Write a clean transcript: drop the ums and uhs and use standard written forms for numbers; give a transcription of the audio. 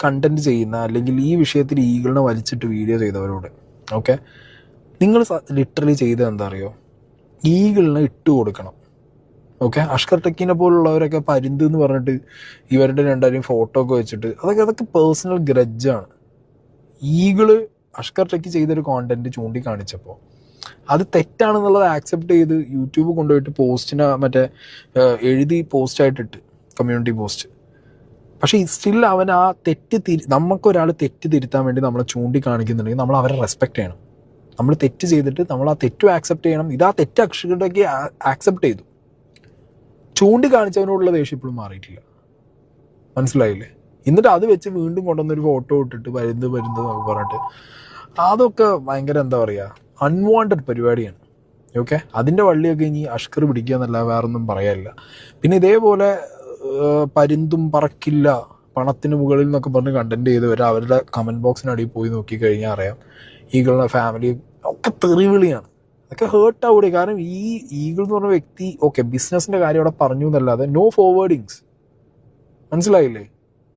Content ചെയ്യുന്ന അല്ലെങ്കിൽ ഈ വിഷയത്തിൽ ഈഗിളിനെ വലിച്ചിട്ട് വീഡിയോ ചെയ്തവരോട് ഓക്കെ, നിങ്ങൾ ലിറ്ററലി ചെയ്തത് എന്താ അറിയോ? ഈഗിളിനെ ഇട്ട് കൊടുക്കണം. ഓക്കെ, അഷ്കർ ടെക്കിനെ പോലുള്ളവരൊക്കെ പരുന്ത് എന്ന് പറഞ്ഞിട്ട് ഇവരുടെ രണ്ടാരും ഫോട്ടോ ഒക്കെ വെച്ചിട്ട് അതൊക്കെ പേഴ്സണൽ ഗ്രഡ്ജാണ്. ഈഗിള് അഷ്കർ ടെക്കി ചെയ്തൊരു കോണ്ടന്റ് ചൂണ്ടിക്കാണിച്ചപ്പോൾ അത് തെറ്റാണെന്നുള്ളത് ആക്സെപ്റ്റ് ചെയ്ത് യൂട്യൂബ് കൊണ്ടുപോയിട്ട് പോസ്റ്റിനെ എഴുതി പോസ്റ്റായിട്ടിട്ട് കമ്മ്യൂണിറ്റി പോസ്റ്റ്. പക്ഷേ സ്റ്റിൽ അവൻ ആ നമുക്കൊരാൾ തെറ്റ് തിരുത്താൻ വേണ്ടി നമ്മളെ ചൂണ്ടിക്കാണിക്കുന്നുണ്ടെങ്കിൽ നമ്മൾ അവരെ റെസ്പെക്ട് ചെയ്യണം. നമ്മൾ തെറ്റ് ചെയ്തിട്ട് നമ്മൾ ആ തെറ്റും ആക്സെപ്റ്റ് ചെയ്യണം. ഇതാ തെറ്റ് അക്ഷരത്തേക്ക് ആക്സെപ്റ്റ് ചെയ്തു. ചൂണ്ടിക്കാണിച്ചവനോടുള്ള ദേഷ്യം ഇപ്പോഴും മാറിയിട്ടില്ല. മനസ്സിലായില്ലേ? എന്നിട്ട് അത് വെച്ച് വീണ്ടും കൊണ്ടുവന്നൊരു ഫോട്ടോ ഇട്ടിട്ട് പരുന്ത് എന്നൊക്കെ പറഞ്ഞിട്ട് അതൊക്കെ ഭയങ്കര എന്താ പറയുക, അൺവാണ്ടഡ് പരിപാടിയാണ്. ഓക്കെ, അതിൻ്റെ വള്ളിയൊക്കെ ഇനി അഷ്കർ പിടിക്കുക എന്നല്ല, വേറൊന്നും പറയാനില്ല. പിന്നെ ഇതേപോലെ പരുന്തും പറക്കില്ല പണത്തിന് മുകളിൽ എന്നൊക്കെ പറഞ്ഞ് കണ്ടന്റ് ചെയ്തവർ അവരുടെ കമൻറ്റ് ബോക്സിനടിയിൽ പോയി നോക്കിക്കഴിഞ്ഞാൽ അറിയാം ഈഗിളിൻ്റെ ഫാമിലി ഒക്കെ തെറിവിളിയാണ്. അതൊക്കെ ഹേർട്ട് ആവുകയെ. കാരണം ഈ ഈഗിൾ എന്ന് പറഞ്ഞ വ്യക്തി ഓക്കെ ബിസിനസ്സിൻ്റെ കാര്യം അവിടെ പറഞ്ഞു എന്നല്ലാതെ നോ ഫോർവേഡിങ്സ്. മനസ്സിലായില്ലേ?